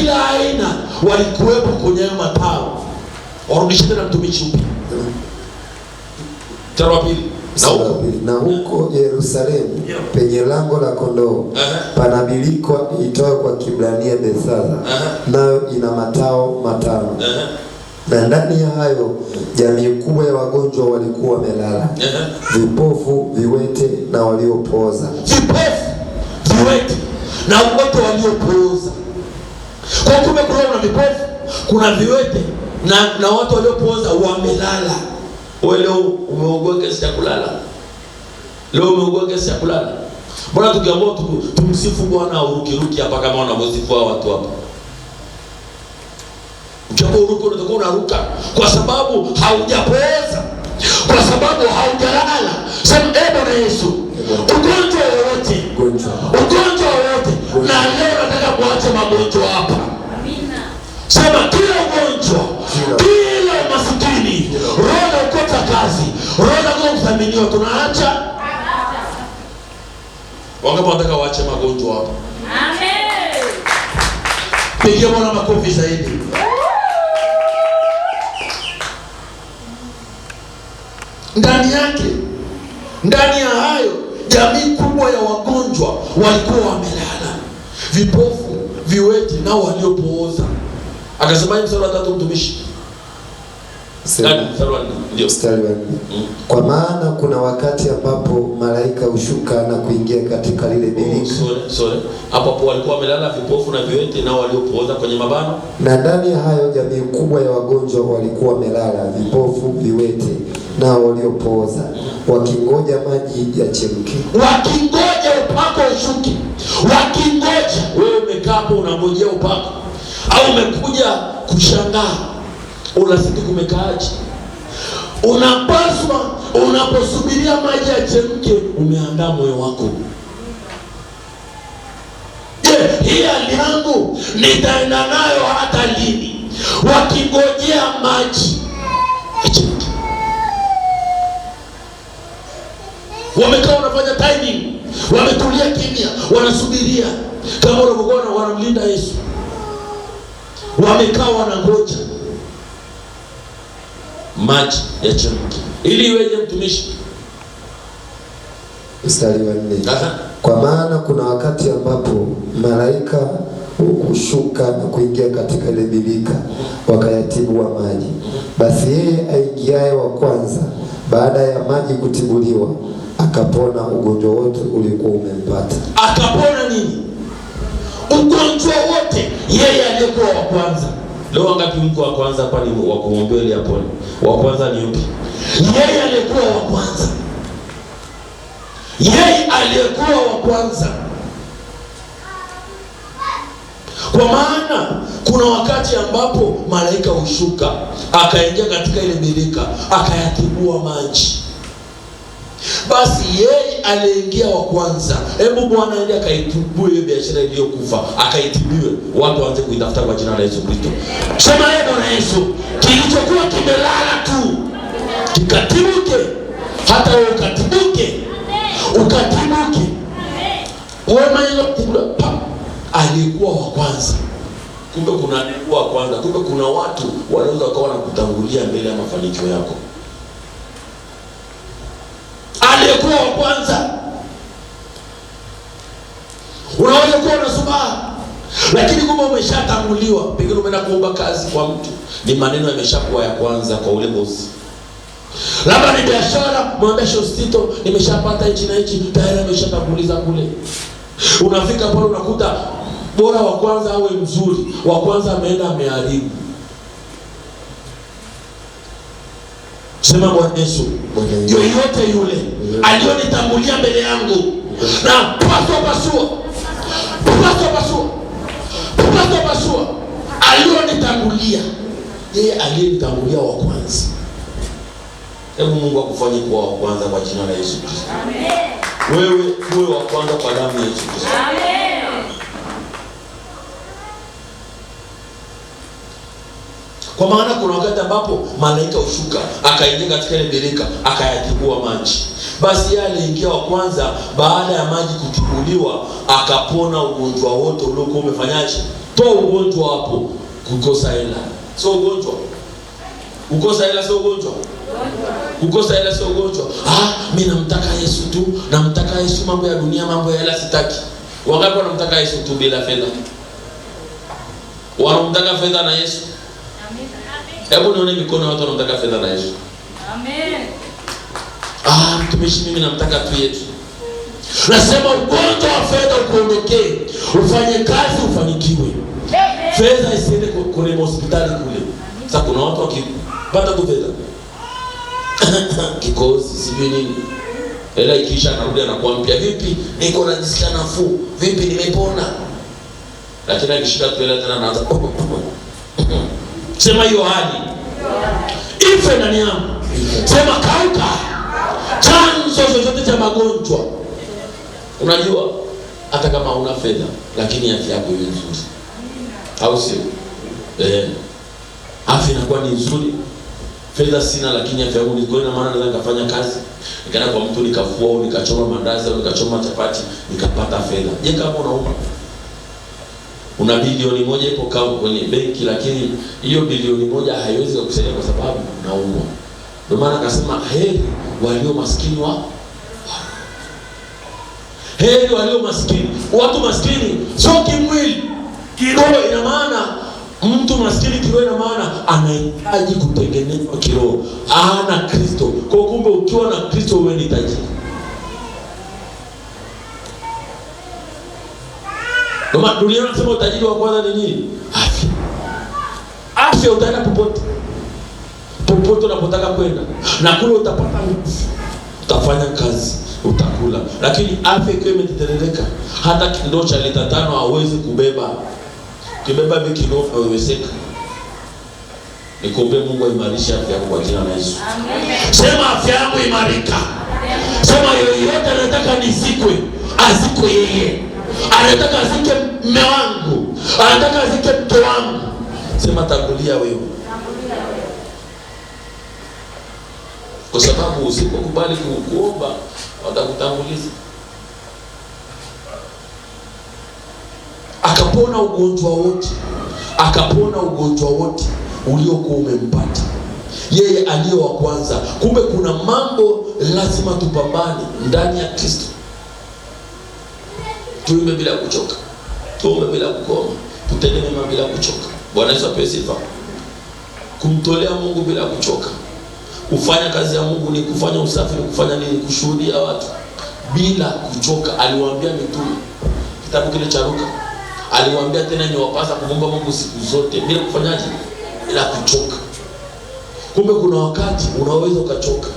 kila aina walikuwepo kwenye hayo matao. Warudishe tena mtumishi upi. Mstari wa pili. Na huko Yerusalemu penye lango la kondoo pana biliko itoa kwa Kiebrania Bethesda, nayo ina matao matano. Na ndani ya hayo jamii kubwa ya wagonjwa walikuwa wamelala, vipofu, viwete na waliopooza. Vipofu, viwete na wote waliopooza. Kwa kumbe kuna vipofu, kuna viwete na watu waliopooza wamelala. Wewe leo umeugua kiasi cha kulala. Leo umeugua kiasi cha kulala. Mbona tukiamua tumsifu Bwana uruki hapa kama wanavyosifu watu hapa? Ukiamua uruki unatakiwa unaruka kwa sababu haujapooza. Kwa sababu haujalala. Sema Bwana Yesu, ugonjwa wowote, ugonjwa wowote, na leo nataka kuacha magonjwa hapa. Amina. Sema kila ugonjwa, kila masikini, roho ya kukosa kazi, roho ya kuthaminiwa tunaacha. Wangapi wanataka waache magonjwa hapa? Amen. Pigia Bwana makofi zaidi. Ndani yake, ndani ya hayo jamii kubwa ya wagonjwa walikuwa wamelala, vipofu, viwete na waliopooza. Akasema mstari wa 3 mtumishi. Mstari wa 4. Kwa maana kuna wakati ambapo malaika hushuka na kuingia katika lile birika. Hapo walikuwa wamelala, vipofu na viwete na waliopooza kwenye mabano. Na ndani ya hayo jamii kubwa ya wagonjwa walikuwa wamelala, vipofu, viwete na waliopooza, wakingoja maji yachemke. Wakingoja upako ushuke. Wakingoja. Wewe umekaa hapo unangojea upako au umekuja kushangaa? Unasiti kumekaaje? Unapaswa unaposubiria maji yachemke umeandaa moyo wako. Hii hali yangu nitaenda nayo hata lini? Wakingojea maji yachemke. Wamekaa wanafanya timing, wametulia kimya, wanasubiria kama unavyokuwa wanamlinda Yesu. Wamekaa wanangoja maji yachemke. Ili iweje mtumishi? Mstari wa 4. Kwa maana kuna wakati ambapo malaika hushuka na kuingia katika ile birika, wakayatibua maji. Basi yeye aingiaye wa kwanza baada ya maji kutibuliwa akapona ugonjwa wote ulikuwa umempata. Akapona nini? Ugonjwa wote, yeye aliyekuwa wa kwanza. Leo wangapi mko wa kwanza hapa ni wa kumwombea ile apone? Wa kwanza ni yupi? Yeye aliyekuwa wa kwanza. Yeye aliyekuwa wa kwanza. Kwa maana kuna wakati ambapo malaika hushuka akaingia katika ile birika akayatibua maji. Basi yeye aliingia wa kwanza. Hebu Bwana aende akaitibue ile biashara iliyokufa, akaitibiwe, watu waanze kuitafuta kwa jina la Yesu Kristo. Sema Bwana Yesu, kilichokuwa kimelala tu kikatibuke. Hata wewe ukatibuke. Ukatibuke. Wewe mwenyewe alikuwa wa kwanza. Kumbe kuna alikuwa wa kwanza. Kumbe kuna watu wanaweza wakawa wanakutangulia mbele ya mafanikio yako. Aliyekuwa wa kwanza. Unaweza kuwa unasubiri, lakini kumbe umeshatanguliwa. Pengine umeenda kuomba kazi kwa mtu, ni maneno yameshakuwa ya kwanza kwa ule bosi. Labda ni biashara, mwambie Shostito nimeshapata hichi na hichi, tayari ameshatanguliza kule. Unafika pale unakuta bora wa kwanza awe mzuri, wa kwanza ameenda ameharibu. Sema Bwana Yesu, yoyote yule aliyonitangulia mbele yangu na pasua aliyonitangulia, yeye aliyenitangulia wa kwanza. Hebu Mungu akufanye kuwa wa kwanza kwa jina la Yesu Kristo. Amen. Wewe uwe wa kwanza kwa damu ya Yesu Kristo. Amen. Kwa maana kuna wakati ambapo malaika hushuka akaingia katika ile birika akayatibua maji. Basi yeye aliingia wa kwanza, baada ya maji kutibuliwa akapona ugonjwa wote uliokuwa umefanyaje? Toa ugonjwa hapo. Kukosa hela sio ugonjwa. Kukosa hela sio ugonjwa. Kukosa hela sio ugonjwa. Mimi namtaka Yesu tu, namtaka Yesu, mambo ya dunia, mambo ya hela sitaki. Wangapi wanamtaka Yesu tu bila fedha? Wanamtaka fedha na Yesu? Amen. Hebu nione mikono ya watu wanamtaka fedha na Yesu. Amen. Mtumishi, mimi namtaka tu Yesu. Nasema ugonjwa wa fedha ukuondokee. Ufanye kazi ufanikiwe. Fedha isiende kwenye hospitali kule. Sasa kuna watu wakipata tu fedha kikozi sijui nini, hela ikiisha anarudi anakuambia vipi, niko najisikia nafuu, vipi nimepona. Lakini akishika tu hela tena anaanza sema hiyo hali ife ndani yangu. Sema kauka chanzo chochote cha magonjwa. Unajua hata kama una fedha lakini afya yako iwe nzuri, au sio? Afya inakuwa ni nzuri. Fedha sina lakini afya yangu ni nzuri, na maana naweza kufanya kazi, nikaenda kwa mtu nikafua au nikachoma mandazi au nikachoma chapati nikapata fedha. Je, kama unauma, una bilioni moja ipo kwenye benki, lakini hiyo bilioni moja haiwezi kukusaidia kwa sababu unaumwa. Ndio maana akasema heri walio maskini heri walio maskini. Watu maskini sio kimwili, kiroho. Ina maana mtu maskini kiroho, ina maana anahitaji kutengenezwa kiroho. Ana Kristo. Kwa kumbe ukiwa na Kristo wewe ni tajiri. Kama dunia inasema utajiri wa kwanza ni nini? Afya. Afya utaenda popote. Popote unapotaka kwenda. Na kule utapata nguvu. Utafanya kazi, utakula. Lakini afya ikiwa imetetereka, hata kindoo cha lita 5 hauwezi kubeba. Kibeba hivi kindoo hauwezeka. Nikuombe Mungu aimarishe afya yako kwa jina la Yesu. Amen. Sema afya yangu imarika. Sema yoyote anataka nisikwe, azikwe yeye. Anataka azike mume wangu, anataka azike mke wangu. Sema tangulia wewe. Kwa sababu usipokubali kuomba watakutanguliza. Akapona ugonjwa wote. Akapona ugonjwa wote uliokuwa umempata. Yeye aliyo wa kwanza. Kumbe kuna mambo lazima tupambane ndani ya Kristo. Tuimbe bila kuchoka. Tuombe bila kukoma. Tutende mema bila kuchoka. Bwana Yesu apewe sifa. Kumtolea Mungu bila kuchoka. Kufanya kazi ya Mungu ni kufanya usafi, ni kufanya nini? Kushuhudia watu bila kuchoka. Aliwaambia mitume, kitabu kile cha Luka, aliwaambia tena ni wapasa kuomba Mungu siku zote bila kufanyaje? Bila kuchoka. Kumbe kuna wakati unaweza ukachoka.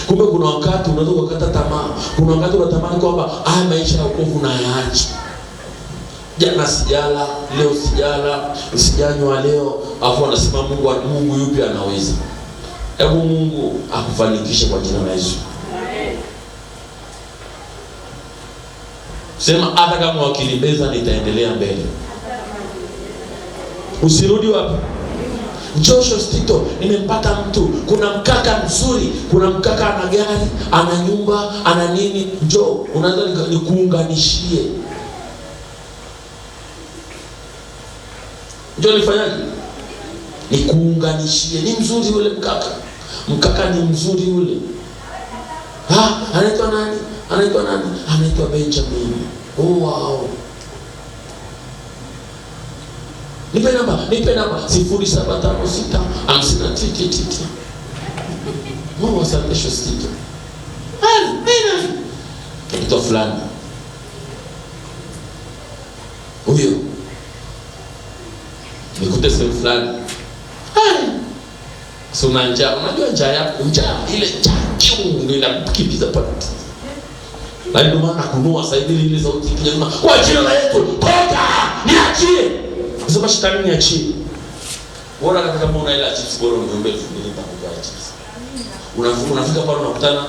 Kumbe kuna wakati unaweza ukakata tamaa. Kuna wakati unatamani kwamba haya maisha ya wokovu na yaache. Jana sijala, leo sijala, sijanywa leo, afu anasema Mungu yupi anaweza? Hebu Mungu akufanikishe kwa jina la Yesu. Sema hata kama wakinibeza nitaendelea mbele. Usirudi wapi? Joshua Stito, nimempata mtu. Kuna mkaka mzuri, kuna mkaka ana gari, ana nyumba, ana nini. Njoo, unaweza nikuunganishie. Njoo nifanyaje? Nikuunganishie. Ni mzuri yule mkaka. Mkaka ni mzuri yule. Anaitwa nani? Anaitwa nani? Anaitwa Benjamin. Wow. Nipe namba 0756 50 Mungu asantesho Stito. Kitu fulani. Huyo. Nikute sehemu fulani. So unajua njaa yako, njaa ile chungu inakimbiza pale. Na ndio maana kunua sasa hivi ile sauti kijana, kwa jina la Yesu, toka, niachie. Sasa shetani niachie. Bora kama una ile chips bora uniombe 2000 nitakupa chips. Unafika pale unakutana,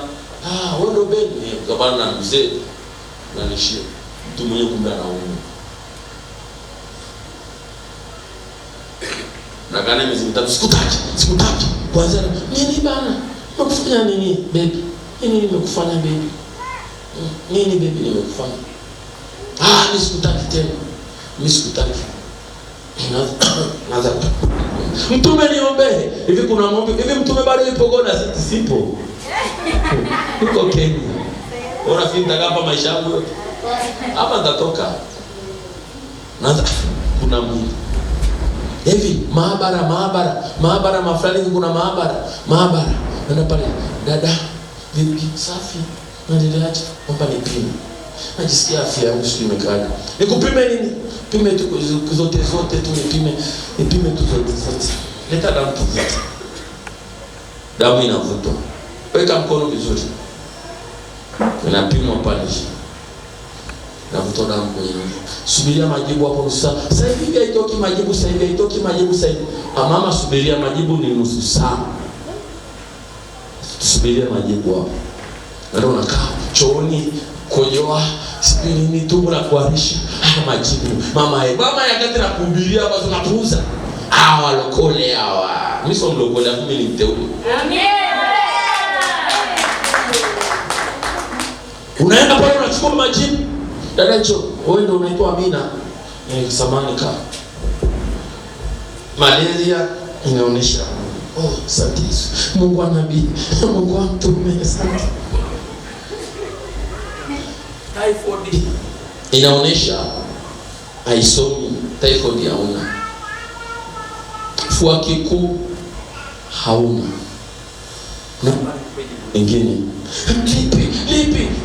wewe ndio bendi, kabla na mzee unanishia. Mtu mwenye kumbe anaumwa. Na gani mzimtatu sikutaki. Kwanza nini bana? Nimekufanya nini baby? Nini nimekufanya baby? Nini baby nimekufanya? Mimi sikutaki tena. Mimi sikutaki. Naanza mtume niombe. Hivi kuna maombi hivi mtume bado yupo Goda? Sipo. Niko Kenya. Unafikiri nitaka maisha yangu yote hapa nitatoka? Naanza kuna Mungu. Hivi maabara mafulani kuna maabara. Nenda pale, dada, vipi? Safi. Naendeleaje? Omba nipime. Najisikia afya yangu sio imekaaje. Nikupime nini? Pime tu zote tu nipime tu zote. Leta damu tu. Damu inavutwa. Weka mkono vizuri. Unapimwa pale. Navutwa damu kwenye mwili. Subiria majibu hapo nusu saa. Sasa hivi haitoki majibu sasa hivi. Mama, subiria majibu ni nusu saa. Subiria majibu hapo. Ndio unakaa chooni kojoa sipini tumbo la kuharisha majibu. Mama yakati na kuhubiria basi unapuuza. Hawa lokole hawa. Mimi sio mlokole, mimi ni mteule. Amen. Unaenda pale unachukua majibu. Dada njoo, wewe ndio unaitwa Amina. Samani ka. Malaria inaonyesha. Asante Yesu. Mungu wa nabii, Mungu wa mtume, asante. Typhoid inaonyesha haisomi, typhoid hauna. Fua kikuu hauna. Na ingine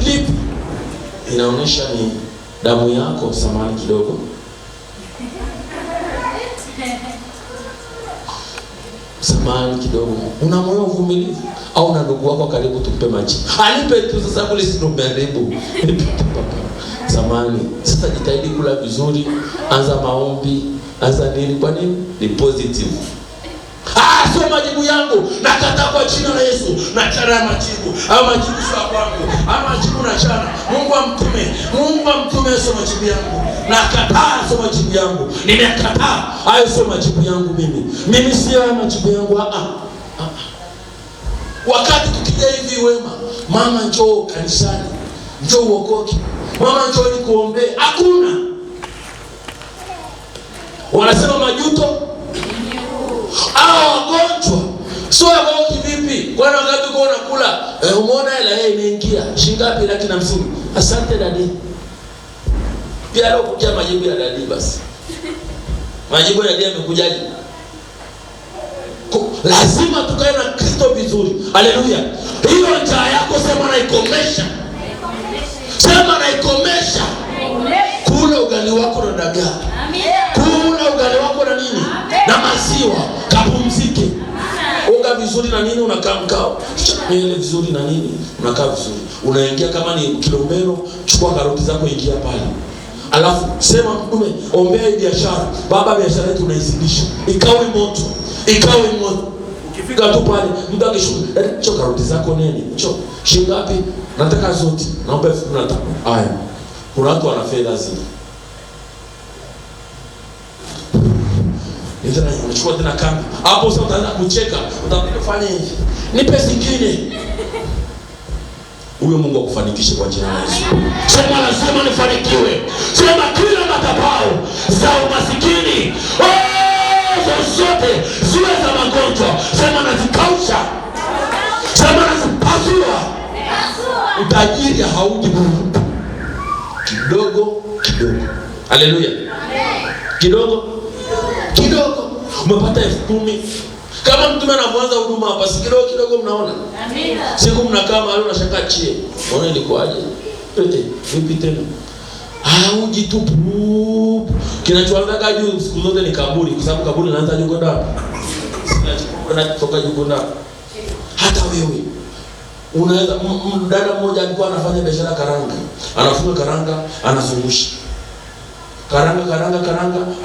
lipi inaonyesha ni damu yako. Samani kidogo. Samani kidogo. Una moyo uvumilivu au na ndugu wako karibu tumpe maji. Alipe tu sasa kule si tumeharibu. Samani. Sasa jitahidi kula vizuri, anza maombi, anza nini? Kwa nini? Ni positive. Sio majibu yangu. Nakataa kwa jina la Yesu. Nachana majibu. Au majibu sio kwangu. Ama majibu nachana. Mungu wa mtume sio majibu yangu. Nakataa sio majibu yangu. Nimekataa. Hayo sio majibu yangu mimi. Mimi sio majibu yangu. Wakati tukija hivi wema, mama njoo kanisani. Njoo uokoke. Mama njoo nikuombee. Hakuna. Wanasema majuto wagonjwa. Sio wao kivipi? Kwa nini wakati uko unakula, umeona hela imeingia shingapi? 150. Asante dadi. Pia leo kuja majibu ya dadi basi. Majibu ya dadi yamekujaje? Lazima tukae na Kristo vizuri. Haleluya. Hiyo njaa yako sema naikomesha. Sema naikomesha. Kula ugali wako na dagaa. Kula ugali wako na nini? Na maziwa. Kapumzike. Oga vizuri na nini, unakaa mkao. Nywele vizuri na nini, unakaa vizuri. Unaingia kama ni Kilombero, chukua karoti zako ingia pale. Alafu sema mtume, ombea hii biashara. Baba, biashara yetu unaizidisha. Ikawe moto. Ukifika tu pale, mtu akishuka, chukua karoti zako nini? Shingapi? Nataka zote. Naomba 15. Haya. Kuna watu wana fedha zile. Ndio unachukua tena kamba. Hapo sasa utaanza kucheka, utakwenda kufanya hivi. Nipe zingine. Huyo Mungu akufanikishe kwa jina la Yesu. Sema lazima nifanikiwe. Sema kila madhabahu za umasikini, zote ziwe za magonjwa. Sema nazikausha. Sema nazipasua. Utajiri hauji kidogo. Haleluya. Kidogo. Umepata 10,000. Kama mtume anaanza huduma hapa, si kidogo mnaona? Amina. Siku mnakaa mahali unashangaa chie. Unaona ilikuwaje? Vipi tena? Hauji tu. Kinachoanza juu siku zote ni kaburi, kwa sababu kaburi linaanza juu kwenda wapi? Unatoka juu kwenda. Hata wewe unaweza, dada mmoja alikuwa anafanya biashara karanga. Anafunga karanga, anazungusha. Karanga,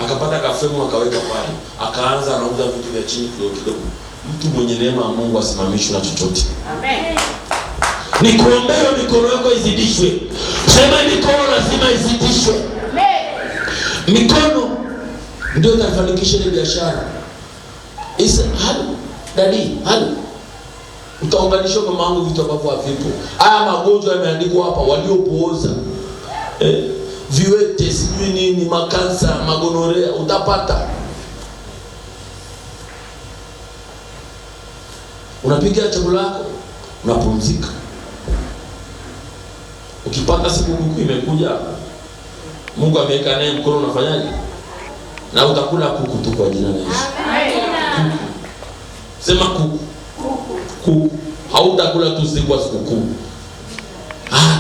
akapata kafemu akaweka pale. Akaanza anauza vitu vya chini kidogo. Mtu mwenye neema ya Mungu asimamishwe na chochote. Amen. Nikuombea mikono yako izidishwe. Sema mikono lazima izidishwe. Amen. Mikono ndio itafanikisha ile biashara. Halo. Utaunganisha kwa mangu vitu ambavyo havipo. Haya magonjwa yameandikwa hapa, waliopooza. Viwete, sijui nini, makansa, magonorea, utapata. unapiga chakula yako, unapumzika. Ukipata siku kuku imekuja, Mungu ameweka naye mkono, unafanyaje? Na utakula kuku tu kwa jina la Yesu. Amen. Sema kuku. Kuku. Hautakula tu siku ya sikukuu.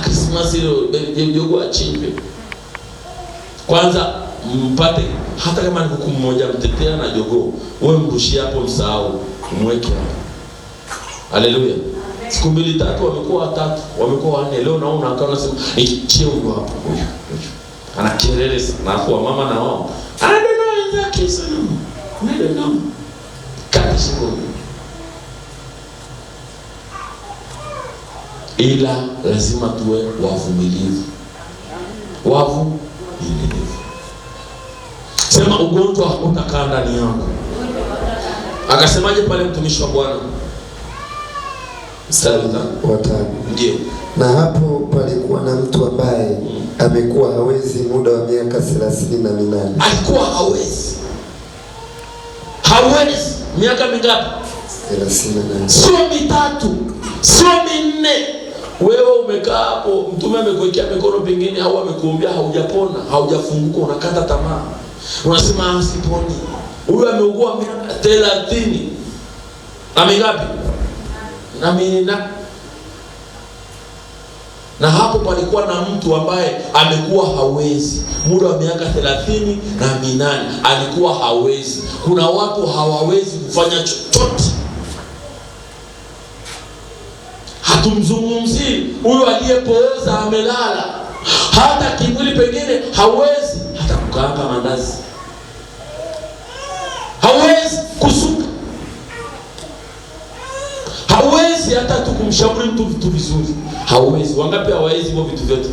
Christmas ile jogo achinjwe. Kwanza mpate hata kama ni kuku mmoja, mtetea na jogoo, wewe mrushie hapo, msahau, umweke hapo. Haleluya. Siku 2-3 wamekuwa 3, wamekuwa 4. Leo naona akaona sema cheo huyo hapo, huyo. Ana kelele sana kwa mama na wao. Anadona wenzake sana. Ndio kabisa. Ila lazima tuwe wavumilivu. Wavumilivu. Sema ugonjwa utakaa ndani yangu. Akasemaje pale mtumishi wa Bwana? Mstari wa 5. Ndio. Na hapo palikuwa na mtu ambaye amekuwa hawezi muda wa miaka 38. Alikuwa hawezi. Hawezi miaka mingapi? 38. Sio 3, sio 4. Wewe umekaa hapo, mtume amekuwekea mikono pengine au amekuombea, haujapona, haujafunguka, unakata tamaa. Unasema siponi. Huyu ameugua miaka 30. Na mingapi? Na hapo palikuwa na mtu ambaye amekuwa hawezi muda wa miaka 38, alikuwa hawezi. Kuna watu hawawezi kufanya chochote. Hatumzungumzii huyu aliyepooza amelala, hata kimwili pengine hawezi hata kukaanga mandazi, hawezi kusuka, hawezi hata kumshauri mtu vitu vizuri, hawezi. Wangapi hawezi hivyo vitu vyote?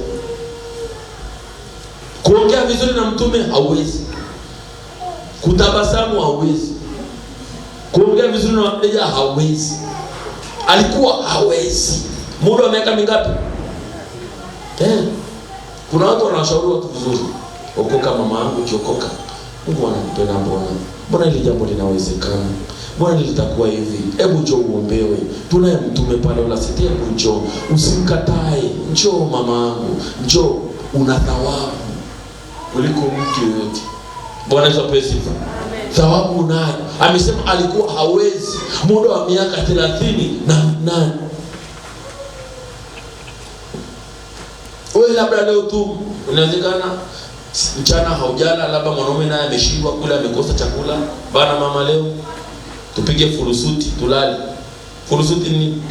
Kuongea vizuri na mtume hawezi, kutabasamu hawezi, kuongea vizuri na wateja hawezi. Alikuwa hawezi muda wa miaka mingapi? Kuna watu wanashauri watu vizuri, okoka mama yangu, ukiokoka Mungu anakupenda, mbona hili jambo linawezekana, mbona litakuwa hivi, hebu njoo uombewe. Tunaye mtume pale, wala sitie, njoo, usimkatae, njoo mama yangu, njoo, una thawabu kuliko mtu yote. Bwana Yesu apewe sifa. Thawabu naye. Amesema alikuwa hawezi muda wa miaka 38. Wewe labda leo tu inawezekana mchana haujala, labda mwanaume naye ameshindwa kula, amekosa chakula. Bana mama, leo tupige furusuti tulale. Furusuti ni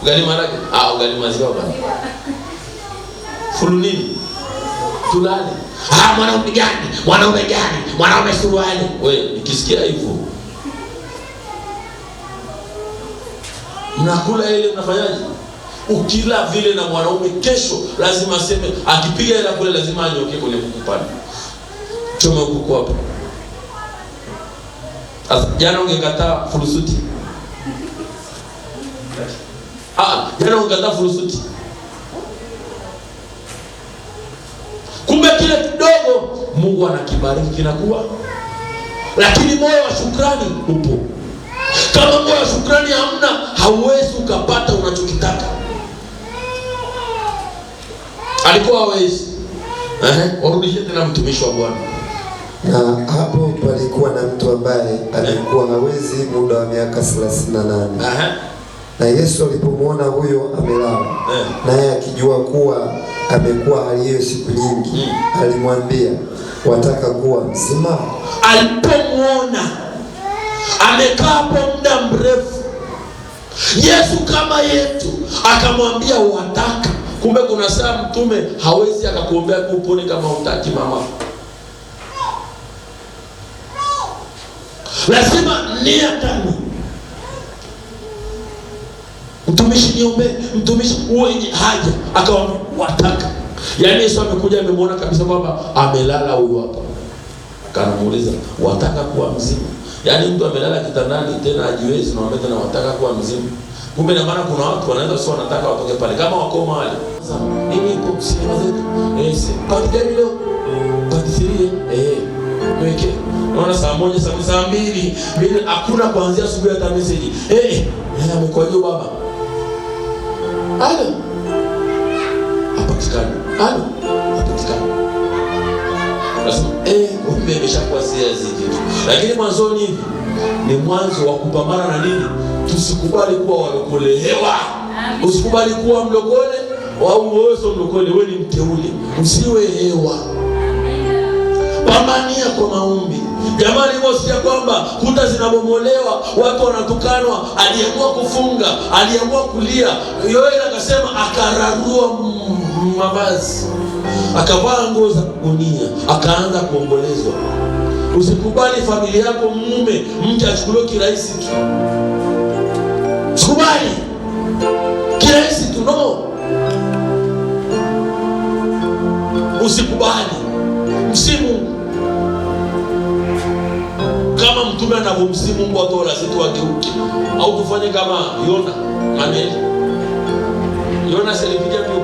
ugali marage? Ugali maziwa bana. Fulu nini? Tulale. Mwanaume gani? Mwanaume gani? Mwanaume suruali. Wewe nikisikia hivyo, mnakula ile, mnafanyaje? Ukila vile na mwanaume, kesho lazima aseme, akipiga ile kule lazima anyoke kwenye kupanda. Chome huko hapo. Jana ungekataa furusuti. Jana ungekataa furusuti. Kumbe kile kidogo Mungu anakibariki kinakuwa. Lakini moyo wa shukrani upo. Kama moyo wa shukrani hamna, hauwezi ukapata unachokitaka. Alikuwa hawezi. Warudishe tena mtumishi wa Bwana. Na hapo palikuwa na mtu ambaye alikuwa hawezi muda wa miaka 38. Na Yesu alipomwona huyo amelala, naye akijua kuwa amekuwa hali hiyo siku nyingi, alimwambia, wataka kuwa mzima? Alipomwona amekaa hapo muda mrefu, Yesu kama yetu akamwambia, wataka. Kumbe kuna saa mtume hawezi akakuombea kupone kama hutaki mama. Lazima nia ndani. Mtumishi niombe, mtumishi uwe haja, akawa wataka. Yaani Yesu amekuja amemwona kabisa kwamba amelala huyu hapa. Kanamuuliza, wataka kuwa mzima? Yaani mtu amelala kitandani tena hajiwezi, na wambe tena wataka kuwa mzima. Kumbe na maana kuna watu wanaweza sio wanataka watoke pale kama wako mahali. Sasa nini ipo sinema zetu? Pati gani leo? Pati 3. Mweke. Unaona saa 1, saa 2, hakuna kuanzia asubuhi hata message. Amekwaje baba? Halo. Hapatikani. Halo. Hapatikani. Basi kumbe imeshakuwa siazi kitu. Lakini mwanzoni hivi ni mwanzo wa kupambana na nini? Tusikubali kuwa walokolewa. Usikubali kuwa mlokole au wewe sio mlokole, wewe ni mteule. Usiwe hewa. Pambania kwa maombi. Jamani, msikia kwamba kuta zinabomolewa, watu wanatukanwa, aliamua kufunga, aliamua kulia. Yoeli akasema akararua mavazi, akavaa nguo za gunia, akaanza kuombolezwa. Usikubali familia yako mke achukuliwe kirahisi tu. Usikubali kirahisi tu, no. Usikubali. Msimu kama mtume anavyomsimu Mungu watu wasitu wageuke, au tufanye kama Yona maneli. Yona salipiga tu.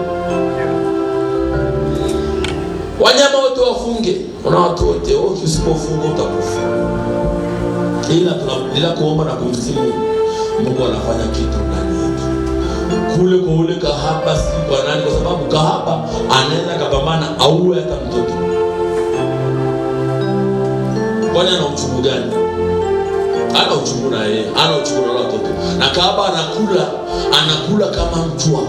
Wanyama wote wafunge. Una watu wote, usipofunga utakufa. Ila tunaendelea kuomba na kumsimu Mungu anafanya kitu ndani yetu. Kule kwa ule kahaba si kwa nani, kwa sababu kahaba anaweza kupambana auwe hata mtoto. Kwani ana uchungu gani? Ana uchungu na yeye, ana uchungu na watoto. Na kahaba anakula kama mchwa.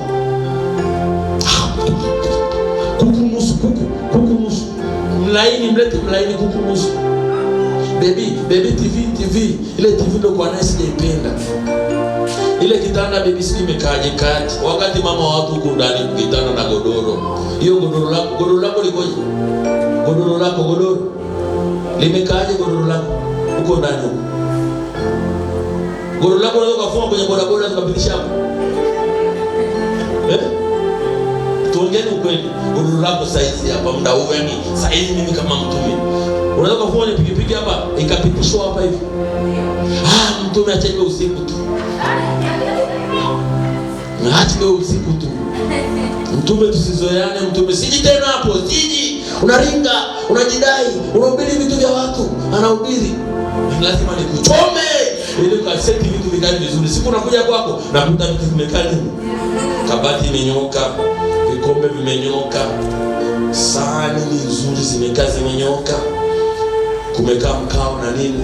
Kuku nusu. Mlaini, mlete mlaini kuku nusu. Baby TV. Ile TV ndio kwa nani sijaipenda. Ile kitanda baby siki imekaaje kati. Wakati mama watu huko ndani kitanda na godoro. Hiyo godoro lako likoje? Godoro limekaaje godoro lako huko ndani huko? Godoro lako unaweza kufunga kwenye bodaboda tukapitisha hapo. Tuongeeni ukweli. Godoro lako saizi hapa muda huu, yani saizi mimi kama mtume. Unaweza kufunga kwenye pikipiki hapa ikapitishwa hapa hivi. Mtume acheke usiku tu. Acheke usiku tu. Mtume tusizoeane, mtume siji tena hapo, siji. Unaringa, unajidai, unahubiri vitu vya watu, anahubiri. Lazima nikuchome ili ukaseti vitu vikali vizuri. Siku unakuja kwako na kuta vitu vimekaa nini? Kabati imenyoka, vikombe vimenyoka, sahani nzuri zimekaa zimenyoka, kumekaa mkao na nini.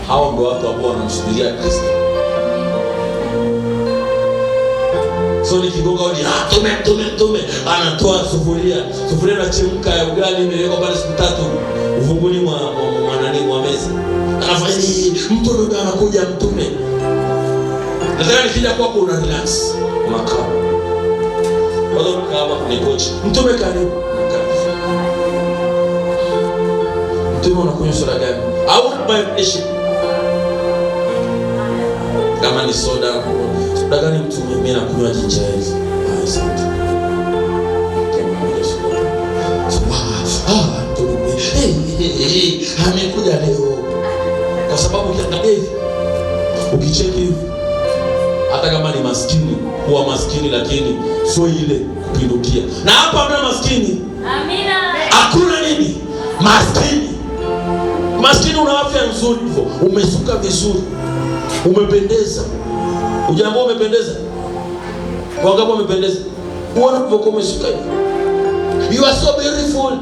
Hao ndio watu ambao wanamsubiria Kristo. So nikigonga hodi, tume anatoa sufuria inachemka ya ugali imewekwa pale siku 3 uvunguni mwa meza. Anafanya nini? Mtu ndio anakuja mtume. Nataka nikija kwako una relax, unakaa. Wala kama ni coach. Mtume karibu. Mtume unakunywa soda gani? Au unaishi? Kama ni soda gani mtume? Mimi nakunywa ginger ale. Asante. Amekuja leo. Kwa sababu ukiangalia hivi, ukicheki hivi, hata kama ni maskini, huwa maskini lakini sio ile kupindukia. Na hapa hamna maskini. Amina. Hakuna nini? Maskini. Maskini una afya nzuri hivyo, umesuka vizuri, umependeza. Ujambo umependeza. Wangapi umependeza? Uone uko umesuka hivi. You are so beautiful.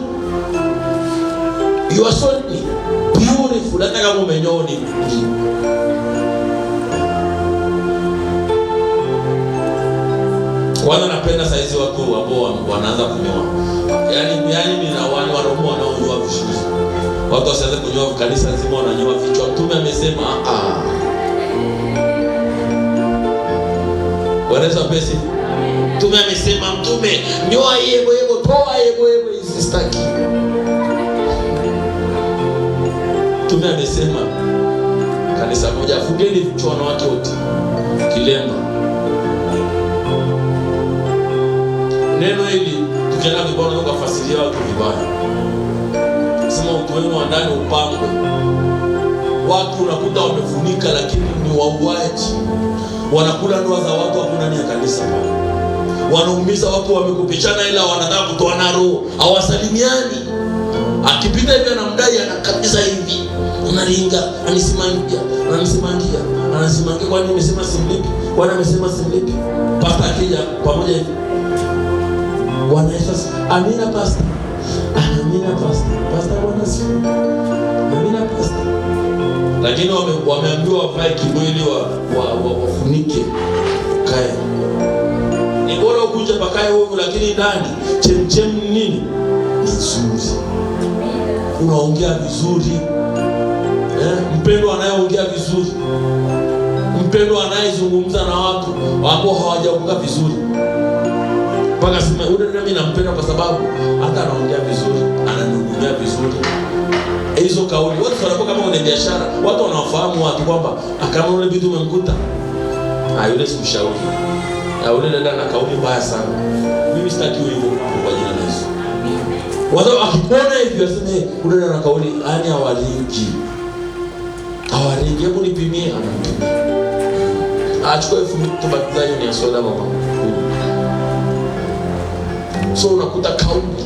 You are so beautiful. Hata kama umenyoni. Kwanza napenda saizi watu ambao wanaanza kunyoa. Yaani mimi na wale wanaume wanaonyoa vizuri. Watu wasianze kunyoa kanisa nzima wananyoa vichwa. Mtume amesema Wanaweza pesi. Mtume amesema, mtume nyoa yebo, toa yebo isistaki. Mtume amesema kanisa moja fungeni vichwa wanawake wote kilema. Neno hili tukienda vibaya na kufasiria watu vibaya. Sema utu wenu wa ndani upangwe. Watu unakuta wamefunika lakini ni wauaji. Wanakula ndoa za watu hapo ndani ya kanisa pale. Wanaumiza watu, wamekupishana ila wanataka kutoana roho. Hawasalimiani. Akipita hivi anamdai anakabisa hivi. Unalinga, anisimangia. Kwa nini nimesema simlipi? Bwana amesema simlipi. Pastor akija pamoja hivi. Bwana Yesu, amina pastor. Amina pastor. Pastor Bwana asifiwe. Amina pastor. Lakini wameambiwa wavae kimwili wafunike. Kaya. Ni bora ukuje pakae wewe, lakini ndani chemchem nini? Ni nzuri. Unaongea vizuri. Mpendwa anayeongea vizuri. Mpendwa anayezungumza na watu ambao hawajaokoka vizuri. Mpaka sema yule mimi nampenda kwa sababu hata anaongea vizuri, ananihudumia vizuri. Hizo kauli watu wanapo kama una biashara, watu wanafahamu watu kwamba kama yule bitu umemkuta, yule si mshauri. Yule dada ana kauli mbaya sana. Mimi sitaki hivyo kwa jina la Yesu. Watu akikuona hivyo aseme yule dada ana kauli yani hawalingi. Hebu nipimie, anapimia. Achukue tubatizaje ni soda mama. So unakuta kauli.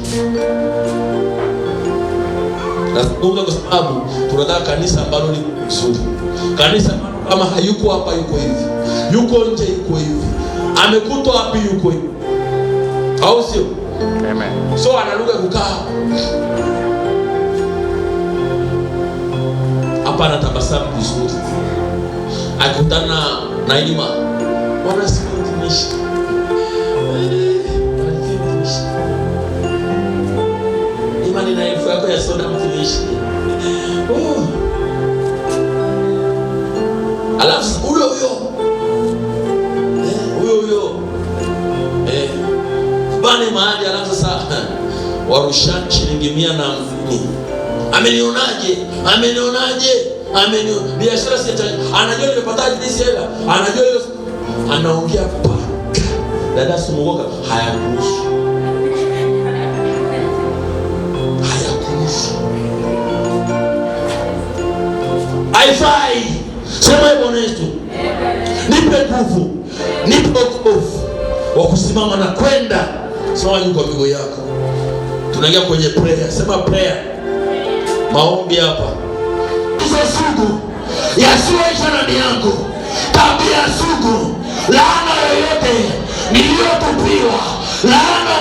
Na kwa sababu tunataka kanisa ambalo ni nzuri. Kanisa kama hayuko hapa yuko hivi. Yuko nje yuko hivi. Amekutwa wapi yuko hivi. Au sio? Amen. So analuga kukaa. Hapa anatabasamu vizuri. Akutana na Ima. Bwana siku mtumishi. Imani na elfu yako ya soda mtumishi. Alafu huyo bane mahali alafu sasa warushani shilingi 100 na 50. Amenionaje? Biashara sita. Anajua nimepataje hizi hela. Anajua hiyo. Anaongea paka. Dada sumuoka hayakuhusu. Haifai. Sema Bwana Yesu. Nipe nguvu. Nipe nguvu wa kusimama na kwenda. Sema kwa miguu yako. Tunaingia kwenye prayer. Sema prayer. Maombi hapa. Sugu yasiyoisha ndani yangu, tabia sugu, laana yoyote niliyotupiwa, laana